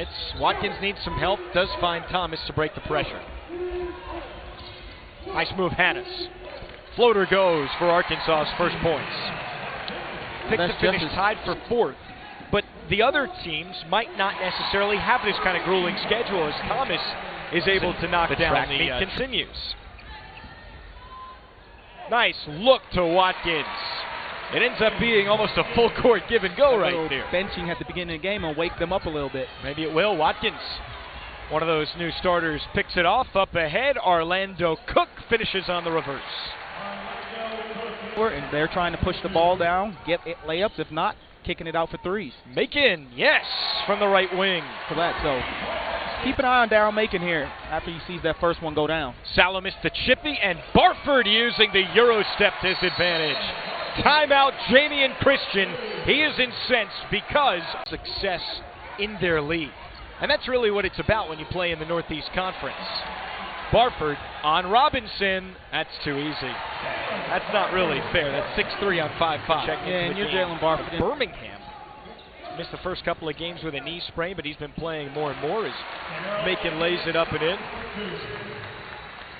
minutes. Watkins needs some help, does find Thomas to break the pressure. Nice move, Hannes. Floater goes for Arkansas's first points. Picked to finish tied for fourth, but the other teams might not necessarily have this kind of grueling schedule as Thomas is able to knock down. The continues. Nice look to Watkins. It ends up being almost a full court give and go right there. Benching at the beginning of the game will wake them up a little bit. Maybe it will. Watkins, one of those new starters, picks it off. Up ahead, Orlando Cook finishes on the reverse. And they're trying to push the ball down, get it layups. If not, kicking it out for threes. Macon, yes, from the right wing. For that, so keep an eye on Darryl Macon here after he sees that first one go down. Salo missed the chippy, and Barford using the Euro step to his advantage. Timeout, Jamie and Christian. He is incensed because success in their league. And that's really what it's about when you play in the Northeast Conference. Barford on Robinson. That's too easy. That's not really fair. That's 6'3" on 5'5". Yeah, and you're Jalen Barford. Birmingham missed the first couple of games with a knee sprain, but he's been playing more and more as Macon lays it up and in.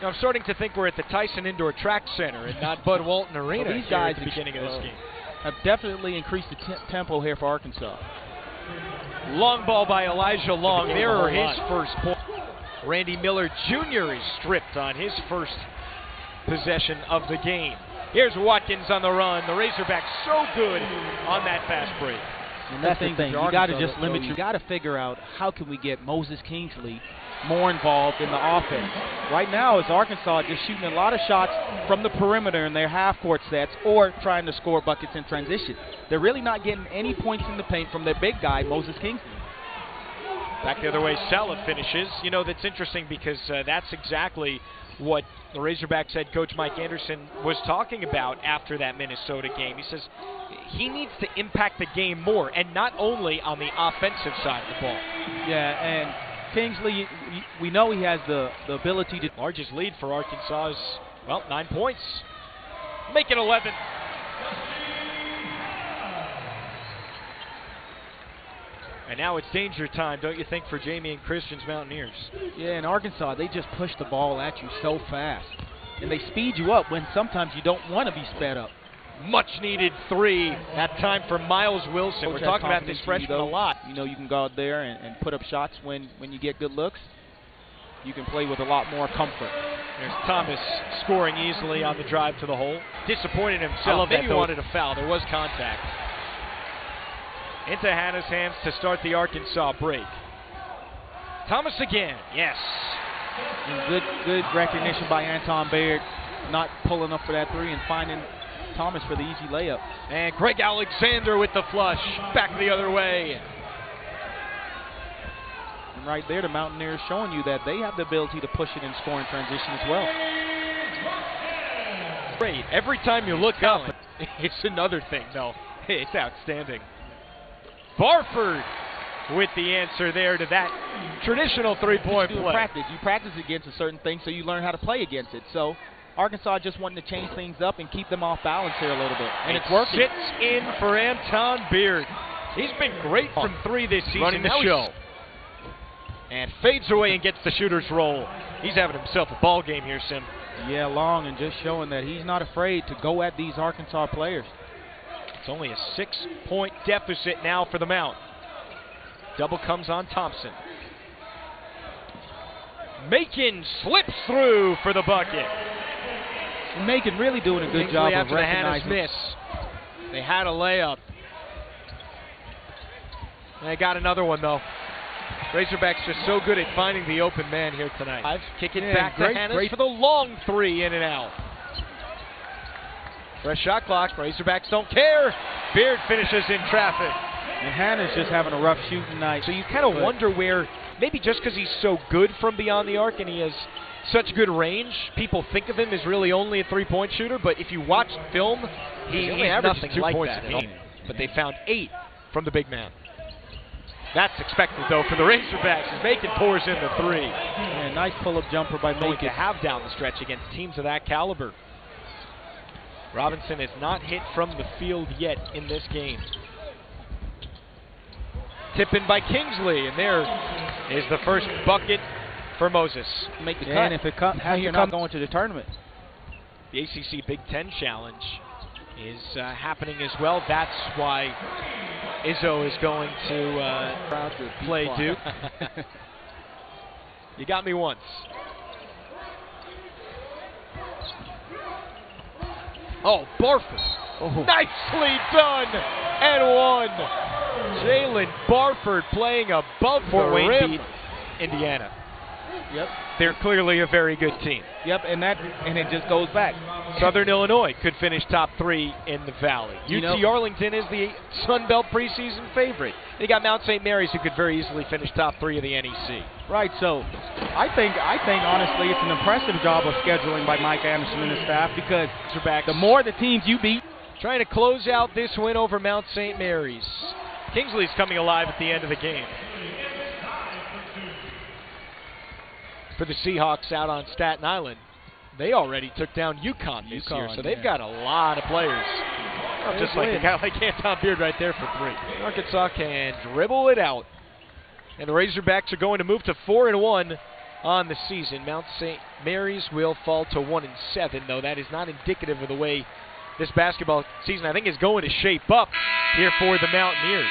Now, I'm starting to think we're at the Tyson Indoor Track Center and not Bud Walton Arena. Well, these guys at the beginning of this game have definitely increased the tempo here for Arkansas. Long ball by Elijah Long. There are his first point. Randy Miller Jr. is stripped on his first possession of the game. Here's Watkins on the run. The Razorbacks so good on that fast break. And that's the thing. You got to just limit. You got to figure out how can we get Moses Kingsley more involved in the offense. Right now, it's Arkansas just shooting a lot of shots from the perimeter in their half-court sets or trying to score buckets in transition. They're really not getting any points in the paint from their big guy, Moses Kingsley. Back the other way, Sala finishes. You know, that's interesting because that's exactly what the Razorbacks head coach Mike Anderson was talking about after that Minnesota game. He says he needs to impact the game more, and not only on the offensive side of the ball. Yeah, and Kingsley, we know he has the ability to... Largest lead for Arkansas is, well, 9 points. Make it 11. And now it's danger time, don't you think, for Jamie and Christian's Mountaineers? Yeah, in Arkansas, they just push the ball at you so fast. And they speed you up when sometimes you don't want to be sped up. Much needed three. That time for Miles Wilson. Coach, we're talking about this freshman a lot. You know, you can go out there and put up shots when you get good looks. You can play with a lot more comfort. There's Thomas scoring easily on the drive to the hole. Disappointed himself. Maybe wanted a foul. There was contact. Into Hannah's hands to start the Arkansas break. Thomas again. Yes. And good recognition by Anton Baird, not pulling up for that three and finding Thomas for the easy layup. And Greg Alexander with the flush. Back the other way. And right there, the Mountaineers showing you that they have the ability to push it and score in transition as well. Great. Every time you look up, it's another thing, though. It's outstanding. Barford with the answer there to that traditional three-point play. You practice against a certain thing, so you learn how to play against it. So Arkansas just wanting to change things up and keep them off balance here a little bit. And it's working. Sits in for Anton Beard. He's been great from three this season. Running the show. And fades away and gets the shooter's roll. He's having himself a ball game here, Sim. Yeah, Long, and just showing that he's not afraid to go at these Arkansas players. It's only a 6-point deficit now for the Mount. Double comes on Thompson. Macon slips through for the bucket. Macon really doing a good job after of the Hannah's recognizing. miss. They had a layup. They got another one, though. Razorbacks just so good at finding the open man here tonight. Kick it back to Hannah's for the long three, in and out. Fresh shot clock. Razorbacks don't care. Beard finishes in traffic. And Hannah's just having a rough shooting night. So you kind of wonder where, maybe just because he's so good from beyond the arc and he has such good range, people think of him as really only a three-point shooter. But if you watch film, he averages 2 points a game. But they found 8 from the big man. That's expected, though, for the Razorbacks as Macon pours in the three. Yeah, nice pull-up jumper by Macon. To have down the stretch against teams of that caliber. Robinson has not hit from the field yet in this game. tip in by Kingsley, and there is the first bucket for Moses. Make the cut. And if it comes, you're not going to the tournament. The ACC Big Ten Challenge is happening as well. That's why Izzo is going to play Duke. You got me once. Oh, Barford. Oh. Nicely done and one. Jalen Barford playing above Fort the Wayne rim. beat Indiana. Yep. They're clearly a very good team. Yep, and it just goes back. Southern Illinois could finish top 3 in the Valley. UT Arlington is the Sun Belt preseason favorite. They got Mount St. Mary's, who could very easily finish top 3 of the NEC. Right. So, I think honestly, it's an impressive job of scheduling by Mike Anderson and his staff, because the more the teams you beat, trying to close out this win over Mount St. Mary's. Kingsley's coming alive at the end of the game. For the Seahawks out on Staten Island, they already took down UConn this year, so they've got a lot of players. Just like a guy like Anton Beard right there for 3. Arkansas can dribble it out, and the Razorbacks are going to move to 4-1 on the season. Mount St. Mary's will fall to 1-7, though that is not indicative of the way this basketball season, I think, is going to shape up here for the Mountaineers.